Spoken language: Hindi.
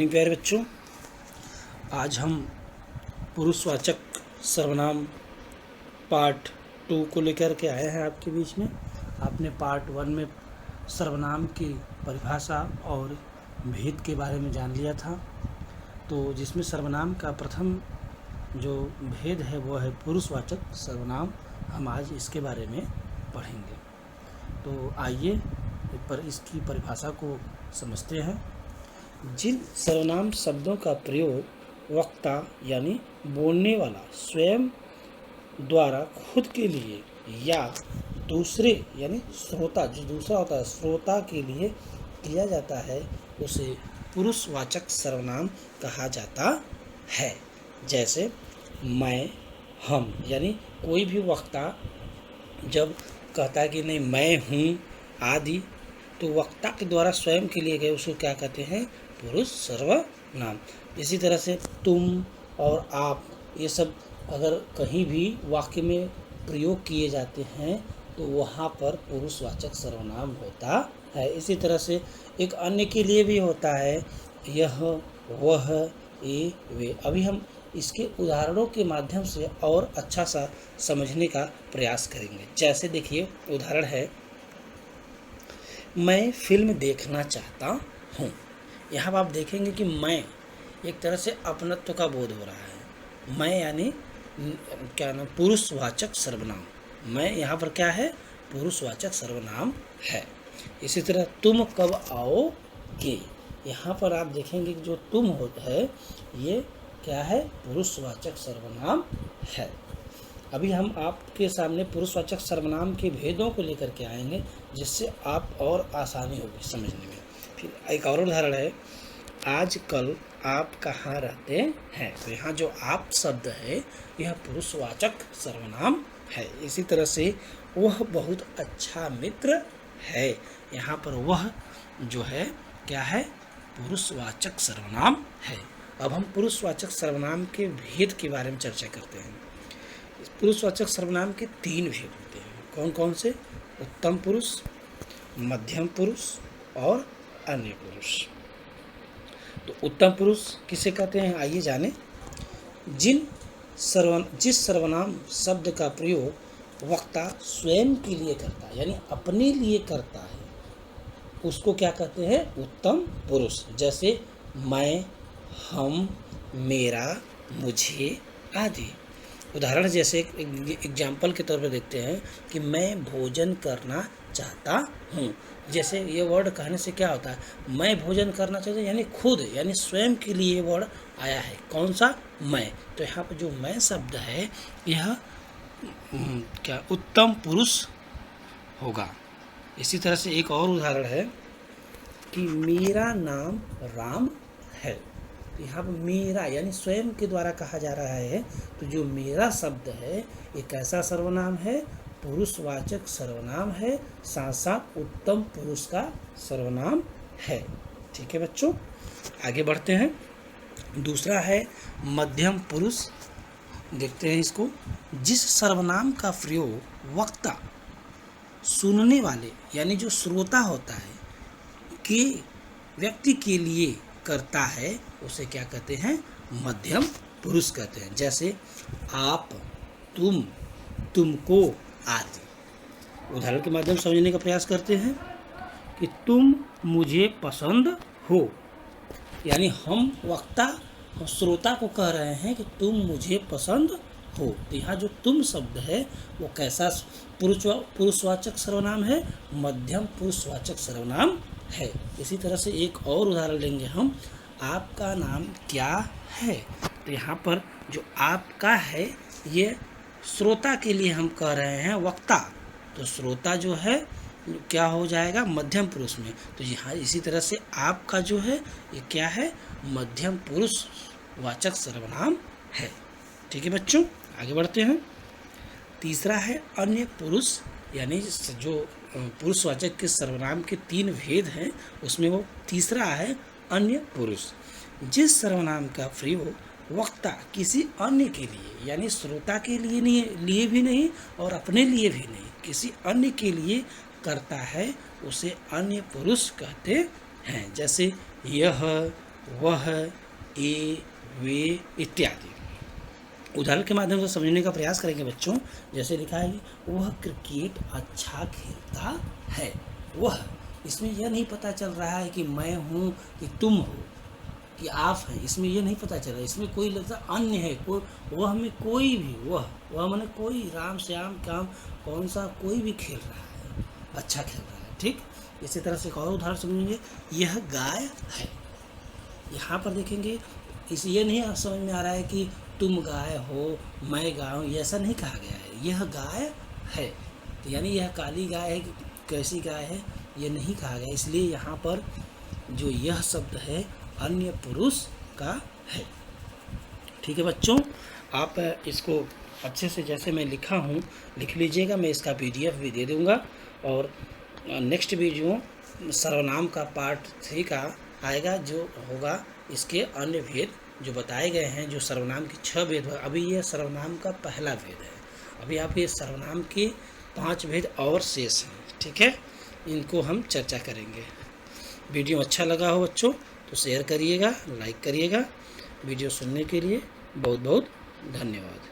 मॉर्निंग प्यारे बच्चों। आज हम पुरुषवाचक सर्वनाम पार्ट 2 को लेकर के आए हैं आपके बीच में। आपने पार्ट 1 में सर्वनाम की परिभाषा और भेद के बारे में जान लिया था, तो जिसमें सर्वनाम का प्रथम जो भेद है वो है पुरुषवाचक सर्वनाम। हम आज इसके बारे में पढ़ेंगे। तो आइए पर इसकी परिभाषा को समझते हैं। जिन सर्वनाम शब्दों का प्रयोग वक्ता यानी बोलने वाला स्वयं द्वारा खुद के लिए या दूसरे यानी श्रोता, जो दूसरा होता है श्रोता के लिए किया जाता है, उसे पुरुषवाचक सर्वनाम कहा जाता है। जैसे मैं, हम, यानी कोई भी वक्ता जब कहता है कि नहीं मैं हूँ आदि, तो वक्ता के द्वारा स्वयं के लिए गए उसको क्या कहते हैं? पुरुष सर्वनाम। इसी तरह से तुम और आप, ये सब अगर कहीं भी वाक्य में प्रयोग किए जाते हैं तो वहाँ पर पुरुषवाचक सर्वनाम होता है। इसी तरह से एक अन्य के लिए भी होता है, यह, वह, ये, वे। अभी हम इसके उदाहरणों के माध्यम से और अच्छा सा समझने का प्रयास करेंगे। जैसे देखिए उदाहरण है, मैं फिल्म देखना चाहता हूँ। यहाँ आप देखेंगे कि मैं एक तरह से अपनत्व का बोध हो रहा है। मैं यानी क्या नाम? पुरुषवाचक सर्वनाम। मैं यहाँ पर क्या है? पुरुषवाचक सर्वनाम है। इसी तरह तुम कब आओगे, यहाँ पर आप देखेंगे कि जो तुम होता है ये क्या है? पुरुषवाचक सर्वनाम है। अभी हम आपके सामने पुरुषवाचक सर्वनाम के भेदों को लेकर के आएंगे, जिससे आप और आसानी होगी समझने में। फिर एक और उदाहरण है, आजकल आप कहाँ रहते हैं। तो यहाँ जो आप शब्द है यह पुरुषवाचक सर्वनाम है। इसी तरह से वह बहुत अच्छा मित्र है। यहाँ पर वह जो है क्या है? पुरुषवाचक सर्वनाम है। अब हम पुरुषवाचक सर्वनाम के भेद के बारे में चर्चा करते हैं। पुरुषवाचक सर्वनाम के 3 भेद होते हैं। कौन कौन से? उत्तम पुरुष, मध्यम पुरुष और अन्य पुरुष। तो उत्तम पुरुष किसे कहते हैं, आइए जानें। जिस सर्वनाम शब्द का प्रयोग वक्ता स्वयं के लिए करता है, यानी अपने लिए करता है, उसको क्या कहते हैं? उत्तम पुरुष। जैसे मैं, हम, मेरा, मुझे आदि। उदाहरण जैसे एग्जाम्पल के तौर पर देखते हैं कि मैं भोजन करना चाहता हूँ। जैसे ये वर्ड कहने से क्या होता है? मैं भोजन करना चाहता हूँ यानी खुद, यानी स्वयं के लिए ये वर्ड आया है। कौन सा? मैं। तो यहाँ पर जो मैं शब्द है यह क्या उत्तम पुरुष होगा। इसी तरह से एक और उदाहरण है कि मेरा नाम राम है। तो यहाँ पर मेरा यानी स्वयं के द्वारा कहा जा रहा है। तो जो मेरा शब्द है ये कैसा सर्वनाम है? पुरुषवाचक सर्वनाम है, साथ साथ उत्तम पुरुष का सर्वनाम है। ठीक है बच्चों, आगे बढ़ते हैं। दूसरा है मध्यम पुरुष। देखते हैं इसको। जिस सर्वनाम का प्रयोग वक्ता सुनने वाले यानी जो श्रोता होता है के व्यक्ति के लिए करता है, उसे क्या कहते हैं? मध्यम पुरुष कहते हैं। जैसे आप, तुम, तुमको आदि। उदाहरण के माध्यम से समझने का प्रयास करते हैं कि तुम मुझे पसंद हो, यानी हम वक्ता और श्रोता को कह रहे हैं कि तुम मुझे पसंद हो। तो यहाँ जो तुम शब्द है वो कैसा पुरुषवाचक सर्वनाम है? मध्यम पुरुषवाचक सर्वनाम है। इसी तरह से एक और उदाहरण लेंगे हम, आपका नाम क्या है। तो यहाँ पर जो आपका है ये श्रोता के लिए हम कह रहे हैं वक्ता, तो श्रोता जो है क्या हो जाएगा? मध्यम पुरुष में। तो यहाँ इसी तरह से आपका जो है ये क्या है? मध्यम पुरुषवाचक सर्वनाम है। ठीक है बच्चों, आगे बढ़ते हैं। तीसरा है अन्य पुरुष, यानी जो पुरुषवाचक के सर्वनाम के 3 भेद हैं उसमें वो तीसरा है अन्य पुरुष। जिस सर्वनाम का प्रयोग वक्ता किसी अन्य के लिए यानी श्रोता के लिए भी नहीं और अपने लिए भी नहीं, किसी अन्य के लिए करता है, उसे अन्य पुरुष कहते हैं। जैसे यह, वह, ये, वे इत्यादि। उदाहरण के माध्यम से समझने का प्रयास करेंगे बच्चों। जैसे लिखा है कि वह क्रिकेट अच्छा खेलता है। वह, इसमें यह नहीं पता चल रहा है कि मैं हूँ कि तुम हो कि आप हैं, इसमें ये नहीं पता चल रहा। इसमें कोई लगता अन्य है, कोई वह में कोई भी, वह माने कोई, राम श्याम काम कौन सा, कोई भी खेल रहा है, अच्छा खेल रहा है। ठीक, इसी तरह से एक और उदाहरण समझेंगे। यह गाय है। यहाँ पर देखेंगे, इस ये नहीं समझ में आ रहा है कि तुम गाय हो, मैं गाय हूँ, ऐसा नहीं कहा गया है। यह गाय है, तो यानी यह काली गाय है कि कैसी गाय है, ये नहीं कहा गया। इसलिए यहाँ पर जो यह शब्द है अन्य पुरुष का है। ठीक है बच्चों, आप इसको अच्छे से जैसे मैं लिखा हूँ लिख लीजिएगा। मैं इसका PDF भी दे दूँगा। और नेक्स्ट वीडियो सर्वनाम का पार्ट 3 का आएगा, जो होगा इसके अन्य भेद जो बताए गए हैं। जो सर्वनाम के 6 भेद है, अभी ये सर्वनाम का पहला भेद है। अभी आप ये सर्वनाम के 5 भेद और शेष हैं। ठीक है, इनको हम चर्चा करेंगे। वीडियो अच्छा लगा हो बच्चों तो शेयर करिएगा, लाइक करिएगा। वीडियो सुनने के लिए बहुत बहुत धन्यवाद।